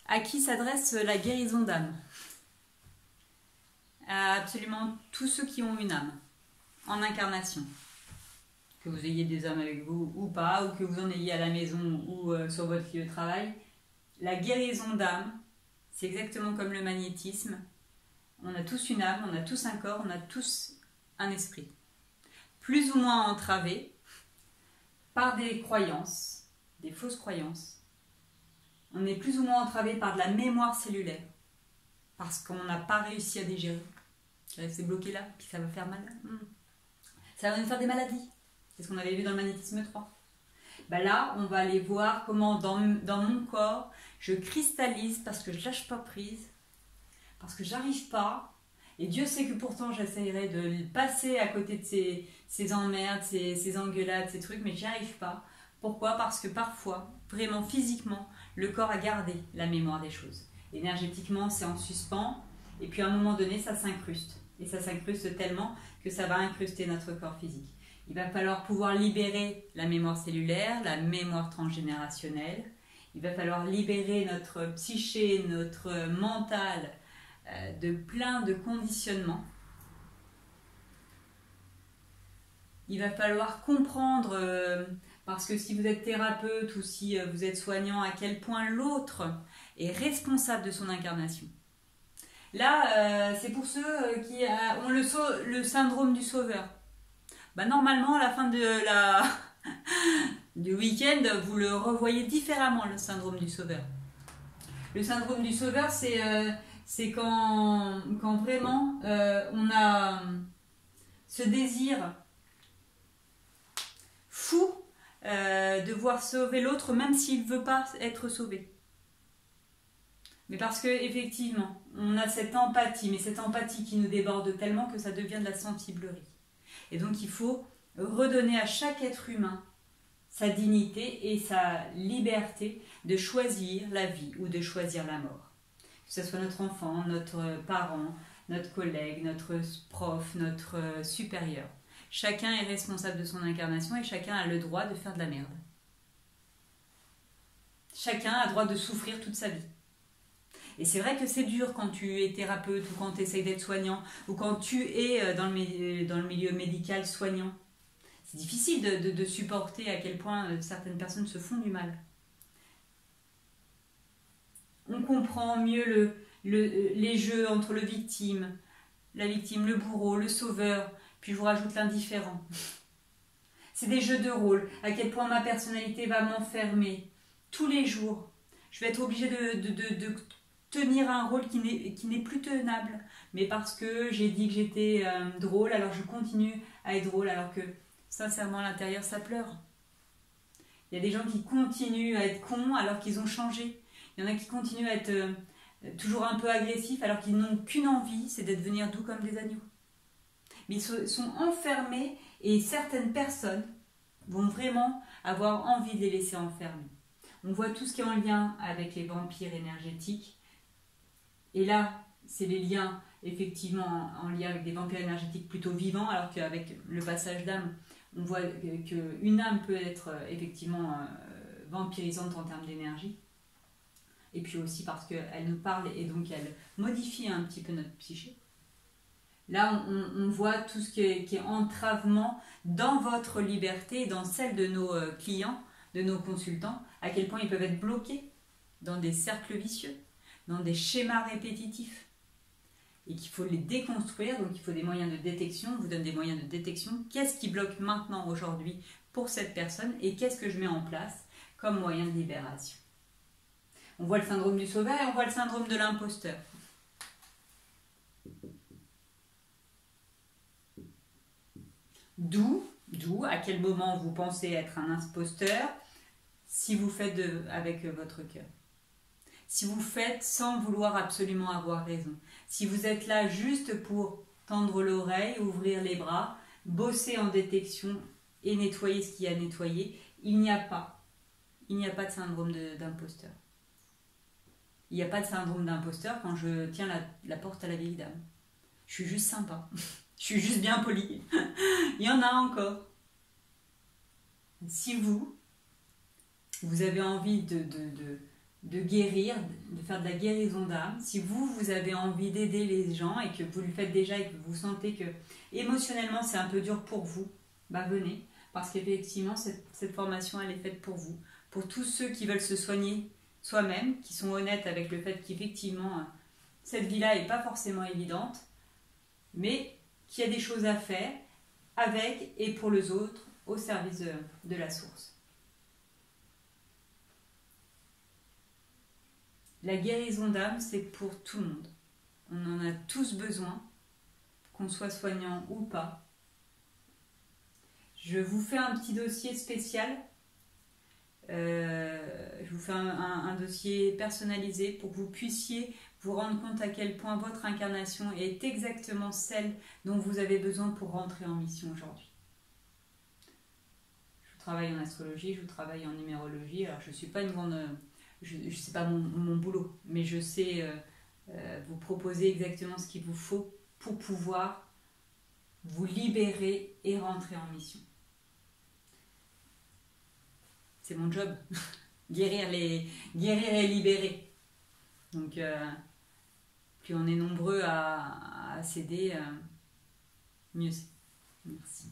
À qui s'adresse la guérison d'âme? À absolument tous ceux qui ont une âme, en incarnation. Que vous ayez des âmes avec vous ou pas, ou que vous en ayez à la maison ou sur votre lieu de travail. La guérison d'âme, c'est exactement comme le magnétisme. On a tous une âme, on a tous un corps, on a tous un esprit. Plus ou moins entravé par des croyances, des fausses croyances. On est plus ou moins entravé par de la mémoire cellulaire. Parce qu'on n'a pas réussi à digérer. C'est bloqué là, puis ça va faire mal. Ça va nous faire des maladies. C'est ce qu'on avait vu dans le magnétisme 3. Là, on va aller voir comment dans mon corps, je cristallise parce que je lâche pas prise, parce que j'arrive pas. Et Dieu sait que pourtant j'essayerai de passer à côté de ces emmerdes, ces engueulades, ces trucs, mais j'y arrive pas. Pourquoi? Parce que parfois, vraiment physiquement, le corps a gardé la mémoire des choses. Énergétiquement, c'est en suspens, et puis à un moment donné, ça s'incruste. Et ça s'incruste tellement que ça va incruster notre corps physique. Il va falloir pouvoir libérer la mémoire cellulaire, la mémoire transgénérationnelle. Il va falloir libérer notre psyché, notre mental de plein de conditionnements. Il va falloir comprendre, parce que si vous êtes thérapeute ou si vous êtes soignant, à quel point l'autre est responsable de son incarnation. Là, c'est pour ceux qui ont le syndrome du sauveur. Normalement, à la fin du week-end, vous le revoyez différemment, le syndrome du sauveur. Le syndrome du sauveur, c'est quand vraiment on a ce désir fou de voir sauver l'autre, même s'il ne veut pas être sauvé. Mais parce que effectivement, on a cette empathie, mais cette empathie qui nous déborde tellement que ça devient de la sensiblerie. Et donc il faut redonner à chaque être humain sa dignité et sa liberté de choisir la vie ou de choisir la mort. Que ce soit notre enfant, notre parent, notre collègue, notre prof, notre supérieur. Chacun est responsable de son incarnation et chacun a le droit de faire de la merde. Chacun a le droit de souffrir toute sa vie. Et c'est vrai que c'est dur quand tu es thérapeute ou quand tu essayes d'être soignant ou quand tu es dans le milieu médical soignant. C'est difficile de supporter à quel point certaines personnes se font du mal. On comprend mieux les jeux entre la victime, le bourreau, le sauveur, puis je vous rajoute l'indifférent. C'est des jeux de rôle. À quel point ma personnalité va m'enfermer tous les jours. Je vais être obligée de tenir un rôle qui n'est plus tenable, mais parce que j'ai dit que j'étais drôle, alors je continue à être drôle, alors que sincèrement à l'intérieur ça pleure. Il y a des gens qui continuent à être cons alors qu'ils ont changé. Il y en a qui continuent à être toujours un peu agressifs alors qu'ils n'ont qu'une envie, c'est d'être devenir doux comme des agneaux. Mais ils sont enfermés et certaines personnes vont vraiment avoir envie de les laisser enfermer. On voit tout ce qui est en lien avec les vampires énergétiques. Et là, c'est les liens effectivement en lien avec des vampires énergétiques plutôt vivants, alors qu'avec le passage d'âme, on voit qu'une âme peut être effectivement vampirisante en termes d'énergie. Et puis aussi parce qu'elle nous parle et donc elle modifie un petit peu notre psyché. Là, on voit tout ce qui est entravement dans votre liberté et dans celle de nos clients, de nos consultants, à quel point ils peuvent être bloqués dans des cercles vicieux, dans des schémas répétitifs et qu'il faut les déconstruire. Donc il faut des moyens de détection. On vous donne des moyens de détection. Qu'est-ce qui bloque maintenant aujourd'hui pour cette personne et qu'est-ce que je mets en place comme moyen de libération? On voit le syndrome du sauveur et on voit le syndrome de l'imposteur. D'où à quel moment vous pensez être un imposteur si vous faites avec votre cœur. Si vous faites sans vouloir absolument avoir raison. Si vous êtes là juste pour tendre l'oreille, ouvrir les bras, bosser en détection et nettoyer ce qu'il y a à nettoyer, il n'y a pas de syndrome d'imposteur. Il n'y a pas de syndrome d'imposteur quand je tiens la porte à la vieille dame. Je suis juste sympa. Je suis juste bien polie. Il y en a encore. Si vous avez envie de guérir, de faire de la guérison d'âme. Si vous avez envie d'aider les gens et que vous le faites déjà et que vous sentez que émotionnellement c'est un peu dur pour vous, bah venez. Parce qu'effectivement, cette formation, elle est faite pour vous. Pour tous ceux qui veulent se soigner soi-même, qui sont honnêtes avec le fait qu'effectivement, cette vie-là n'est pas forcément évidente, mais qu'il y a des choses à faire avec et pour les autres, au service de la source. La guérison d'âme, c'est pour tout le monde. On en a tous besoin, qu'on soit soignant ou pas. Je vous fais un petit dossier spécial. Je vous fais un dossier personnalisé pour que vous puissiez vous rendre compte à quel point votre incarnation est exactement celle dont vous avez besoin pour rentrer en mission aujourd'hui. Je travaille en astrologie, je travaille en numérologie. Alors je ne suis pas une grande... sais pas mon boulot, mais je sais vous proposer exactement ce qu'il vous faut pour pouvoir vous libérer et rentrer en mission. C'est mon job, guérir et libérer. Donc, plus on est nombreux à s'aider, mieux c'est. Merci.